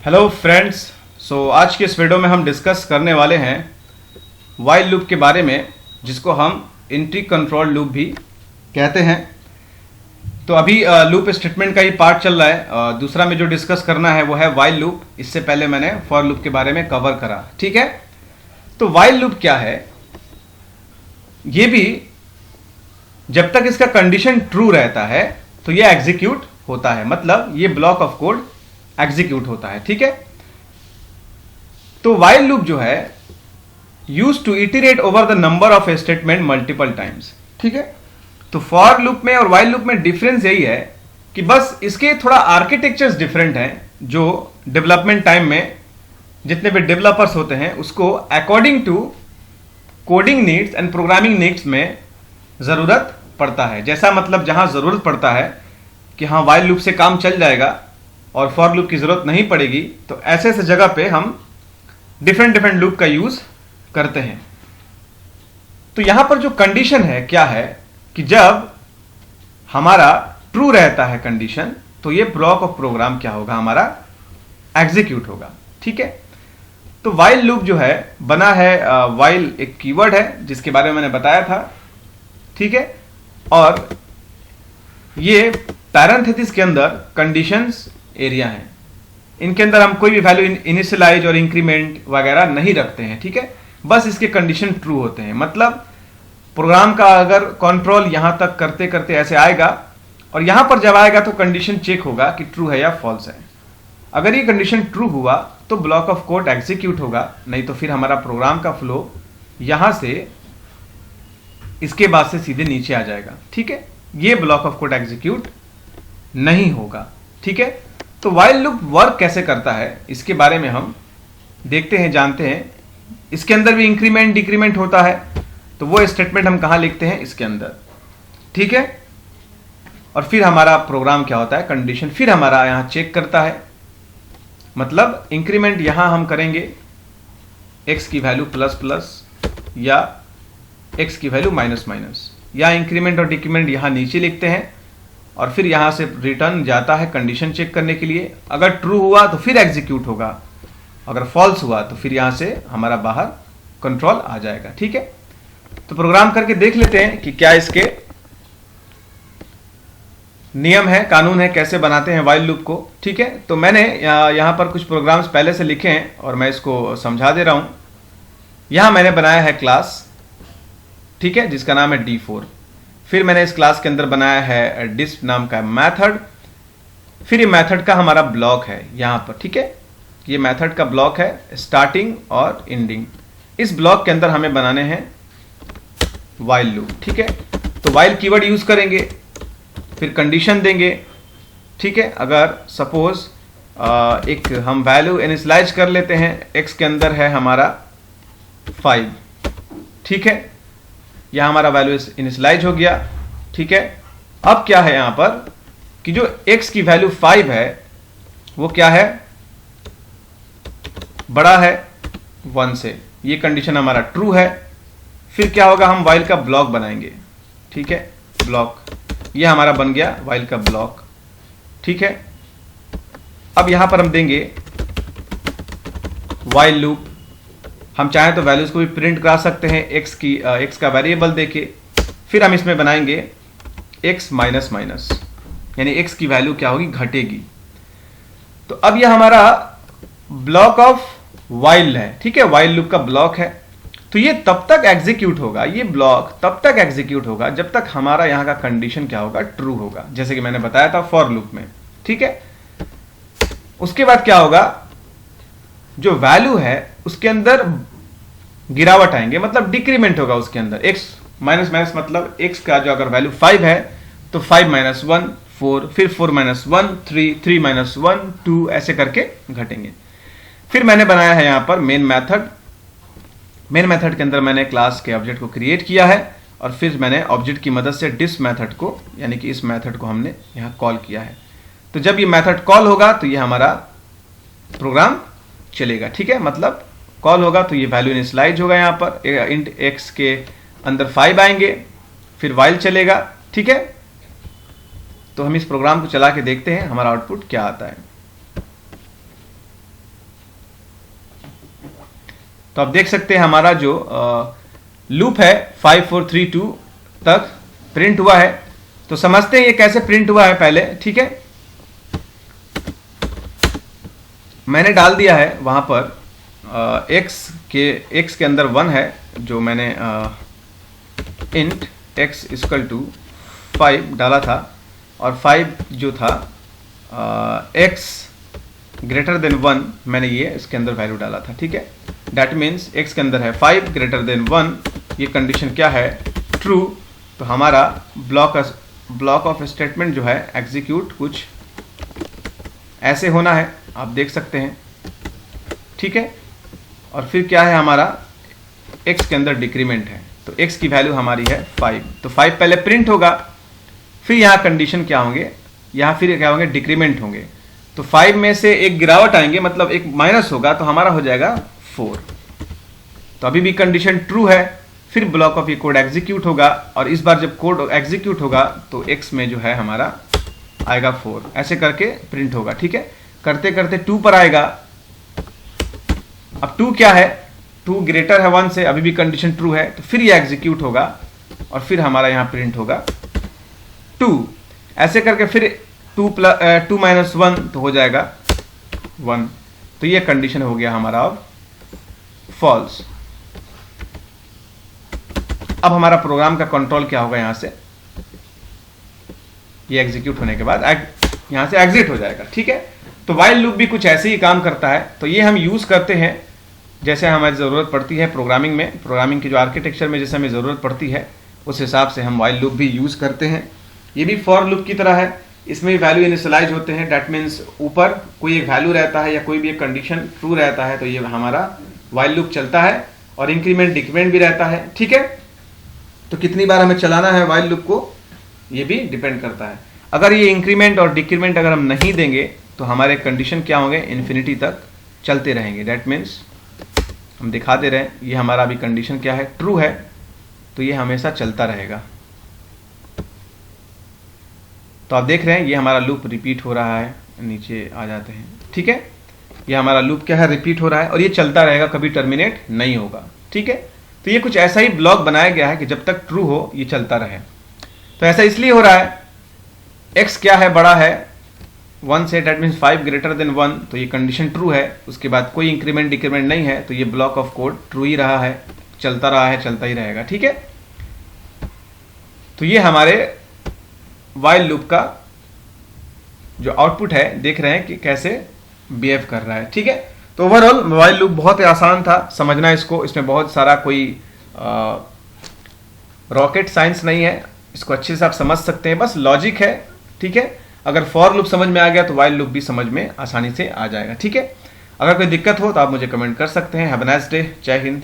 Hello friends. आज के इस वीडियो में हम डिस्कस करने वाले हैं वाइल लूप के बारे में, जिसको हम इंट्री कंट्रोल लूप भी कहते हैं। तो अभी लूप स्टेटमेंट का ही पार्ट चल रहा है। दूसरा में जो डिस्कस करना है वो है वाइल लूप। इससे पहले मैंने फॉर लूप के बारे में कवर करा, ठीक है। तो वाइल लूप क्या है, ये भी जब तक इसका कंडीशन ट्रू रहता है तो ये एग्जीक्यूट होता है, मतलब ये ब्लॉक ऑफ कोड एग्जीक्यूट होता है, ठीक है। तो वाइल लूप जो है use to iterate over the number of statement multiple times, ठीक है। तो फॉर लूप में और वाइल लूप में डिफरेंस यही है कि बस इसके थोड़ा आर्किटेक्चर्स डिफरेंट हैं, जो डेवलपमेंट टाइम में जितने भी डेवलपर्स होते हैं उसको according to coding needs and programming needs में जरूरत पड़ता है। जैसा मतलब जहां जरूरत पड़ता है कि हाँ वाइल लूप से काम चल जाएगा और फॉर लूप की जरूरत नहीं पड़ेगी, तो ऐसे ऐसे जगह पे हम डिफरेंट लूप का यूज करते हैं। तो यहां पर जो कंडीशन है क्या है कि जब हमारा ट्रू रहता है कंडीशन, तो ये ब्लॉक ऑफ प्रोग्राम क्या होगा, हमारा एग्जीक्यूट होगा, ठीक है। तो वाइल लूप जो है बना है, वाइल एक कीवर्ड है जिसके बारे में मैंने बताया था, ठीक है। और ये पैरेंथेसिस के अंदर कंडीशंस एरिया है, इनके अंदर हम कोई भी वैल्यू इनिशियलाइज और इंक्रीमेंट वगैरह नहीं रखते हैं, ठीक है। बस इसके कंडीशन ट्रू होते हैं, मतलब प्रोग्राम का अगर कंट्रोल यहां तक करते करते ऐसे आएगा और यहां पर जब आएगा तो कंडीशन चेक होगा कि ट्रू है या फॉल्स है। अगर ये कंडीशन ट्रू हुआ तो ब्लॉक ऑफ कोड एग्जीक्यूट होगा, नहीं तो फिर हमारा प्रोग्राम का फ्लो यहां से इसके बाद से सीधे नीचे आ जाएगा, ठीक है। ये ब्लॉक ऑफ कोड एग्जीक्यूट नहीं होगा, ठीक है। तो वाइल लूप वर्क कैसे करता है इसके बारे में हम देखते हैं, जानते हैं। इसके अंदर भी इंक्रीमेंट डिक्रीमेंट होता है, तो वो स्टेटमेंट हम कहां लिखते हैं, इसके अंदर, ठीक है। और फिर हमारा प्रोग्राम क्या होता है, कंडीशन फिर हमारा यहां चेक करता है, मतलब इंक्रीमेंट यहां हम करेंगे x की वैल्यू प्लस प्लस या x की वैल्यू माइनस माइनस, या इंक्रीमेंट और डिक्रीमेंट यहां नीचे लिखते हैं और फिर यहां से रिटर्न जाता है कंडीशन चेक करने के लिए। अगर ट्रू हुआ तो फिर एग्जीक्यूट होगा, अगर फॉल्स हुआ तो फिर यहां से हमारा बाहर कंट्रोल आ जाएगा, ठीक है। तो प्रोग्राम करके देख लेते हैं कि क्या इसके नियम है, कानून है, कैसे बनाते हैं वाइल लूप को, ठीक है। तो मैंने यहां पर कुछ प्रोग्राम्स पहले से लिखे हैं और मैं इसको समझा दे रहा हूं। यहां मैंने बनाया है क्लास, ठीक है, जिसका नाम है D4। फिर मैंने इस क्लास के अंदर बनाया है डिस्प नाम का मेथड। फिर ये मेथड का हमारा ब्लॉक है यहां पर, ठीक है। ये मेथड का ब्लॉक है, स्टार्टिंग और एंडिंग। इस ब्लॉक के अंदर हमें बनाने हैं वाइल लूप, ठीक है। तो वाइल कीवर्ड यूज करेंगे, फिर कंडीशन देंगे, ठीक है। अगर सपोज एक हम वैल्यू इनिशियलाइज कर लेते हैं, x के अंदर है हमारा 5, ठीक है। यह हमारा वैल्यू इनिशियलाइज हो गया, ठीक है। अब क्या है यहां पर कि जो x की वैल्यू 5 है वो क्या है, बड़ा है 1 से, ये कंडीशन हमारा ट्रू है। फिर क्या होगा, हम वाइल का ब्लॉक बनाएंगे, ठीक है। ब्लॉक ये हमारा बन गया वाइल का ब्लॉक, ठीक है। अब यहां पर हम देंगे वाइल लूप। हम चाहें तो वैल्यूज को भी प्रिंट करा सकते हैं, x का वेरिएबल देके। फिर हम इसमें बनाएंगे x माइनस माइनस, यानी x की वैल्यू क्या होगी, घटेगी। तो अब यह हमारा ब्लॉक ऑफ वाइल है, ठीक है, वाइल लूप का ब्लॉक है। तो ये तब तक एग्जीक्यूट होगा, ये ब्लॉक तब तक एग्जीक्यूट होगा जब तक हमारा यहां का कंडीशन क्या होगा, ट्रू होगा, जैसे कि मैंने बताया था फॉर लूप में, ठीक है। उसके बाद क्या होगा, जो वैल्यू है उसके अंदर गिरावट आएंगे, मतलब डिक्रीमेंट होगा उसके अंदर। x माइनस माइनस मतलब x का जो अगर वैल्यू 5 है तो 5 माइनस 1 4, फिर 4 माइनस 1 3, 3 माइनस 1 2, ऐसे करके घटेंगे। फिर मैंने बनाया है यहां पर मेन मेथड। मेन मेथड के अंदर मैंने क्लास के ऑब्जेक्ट को क्रिएट किया है और फिर मैंने ऑब्जेक्ट की मदद से डिस्प मेथड को, यानी कि इस मेथड को हमने यहां कॉल किया है। तो जब ये मेथड कॉल होगा तो ये हमारा प्रोग्राम चलेगा, ठीक है। मतलब कॉल होगा तो ये वैल्यू इनिशियलाइज होगा, यहां पर इंट x के अंदर 5 आएंगे, फिर वाइल चलेगा, ठीक है। तो हम इस प्रोग्राम को चला के देखते हैं हमारा आउटपुट क्या आता है। तो आप देख सकते हैं हमारा जो लूप है 5432 तक प्रिंट हुआ है। तो समझते हैं ये कैसे प्रिंट हुआ है पहले। ठीक है, मैंने डाल दिया है वहां पर x के अंदर 1 है, जो मैंने इंट x इक्वल टू 5 डाला था, और 5 जो था x ग्रेटर देन 1 मैंने ये इसके अंदर वैल्यू डाला था। ठीक है, दैट मीन्स x के अंदर है 5 ग्रेटर देन 1, ये कंडीशन क्या है, ट्रू। तो हमारा ब्लॉक ऑफ स्टेटमेंट जो है एग्जीक्यूट कुछ ऐसे होना है, आप देख सकते हैं। ठीक है, और फिर क्या है हमारा x के अंदर डिक्रीमेंट है, तो x की वैल्यू हमारी है 5, तो 5 पहले प्रिंट होगा, फिर यहाँ कंडीशन क्या होंगे, यहाँ फिर क्या होंगे, डिक्रीमेंट होंगे। तो 5 में से एक गिरावट आएंगे, मतलब एक माइनस होगा, तो हमारा हो जाएगा 4। तो अभी भी कंडीशन ट्रू है, फिर ब्लॉक ऑफ ये कोड एग्जीक्यूट होगा, और इस बार जब कोड एग्जीक्यूट होगा तो x में जो है हमारा आएगा 4, ऐसे करके प्रिंट होगा। ठीक है, करते करते 2 पर आएगा। अब 2 क्या है, 2 ग्रेटर है 1 से, अभी भी कंडीशन ट्रू है, तो फिर ये एग्जीक्यूट होगा और फिर हमारा यहां प्रिंट होगा 2। ऐसे करके फिर 2 माइनस 1 तो हो जाएगा 1। तो ये कंडीशन हो गया हमारा अब फॉल्स। अब हमारा प्रोग्राम का कंट्रोल क्या होगा, यहां से ये एग्जीक्यूट होने के बाद यहां से एग्जिट हो जाएगा। ठीक है, तो व्हाइल लूप भी कुछ ऐसे ही काम करता है। तो ये हम यूज करते हैं जैसे हमारी ज़रूरत पड़ती है प्रोग्रामिंग में, प्रोग्रामिंग की जो आर्किटेक्चर में जैसे हमें ज़रूरत पड़ती है उस हिसाब से हम व्हाइल लूप भी यूज़ करते हैं। ये भी फॉर लूप की तरह है, इसमें वैल्यू इनिशियलाइज होते हैं, डैट मीन्स ऊपर कोई एक वैल्यू रहता है या कोई भी एक कंडीशन ट्रू रहता है, तो ये हमारा व्हाइल लूप चलता है, और इंक्रीमेंट डिक्रीमेंट भी रहता है। ठीक है, तो कितनी बार हमें चलाना है व्हाइल लूप को, ये भी डिपेंड करता है। अगर ये इंक्रीमेंट और डिक्रीमेंट अगर हम नहीं देंगे तो हमारे कंडीशन क्या होंगे, इन्फिनिटी तक चलते रहेंगे। डैट मीन्स हम दिखा दे रहे हैं, ये हमारा अभी कंडीशन क्या है, ट्रू है, तो ये हमेशा चलता रहेगा। तो आप देख रहे हैं ये हमारा लूप रिपीट हो रहा है, नीचे आ जाते हैं। ठीक है, ये हमारा लूप क्या है, रिपीट हो रहा है, और ये चलता रहेगा, कभी टर्मिनेट नहीं होगा। ठीक है, तो ये कुछ ऐसा ही ब्लॉक बनाया गया है कि जब तक ट्रू हो ये चलता रहे। तो ऐसा इसलिए हो रहा है, x क्या है, बड़ा है 1 से, डेट मीन्स 5 ग्रेटर देन 1, तो ये कंडीशन ट्रू है, उसके बाद कोई इंक्रीमेंट डिक्रीमेंट नहीं है, तो ये ब्लॉक ऑफ कोड ट्रू ही रहा है, चलता रहा है, चलता ही रहेगा। ठीक है, तो ये हमारे व्हाइल लूप का जो आउटपुट है, देख रहे हैं कि कैसे बिहेव कर रहा है। ठीक है, तो ओवरऑल व्हाइल लूप बहुत ही आसान था समझना इसको, इसमें बहुत सारा कोई रॉकेट साइंस नहीं है, इसको अच्छे से आप समझ सकते हैं, बस लॉजिक है। ठीक है, अगर फॉर लूप समझ में आ गया तो व्हाइल लूप भी समझ में आसानी से आ जाएगा। ठीक है, अगर कोई दिक्कत हो तो आप मुझे कमेंट कर सकते हैं। हैव अ नाइस डे, जय हिंद।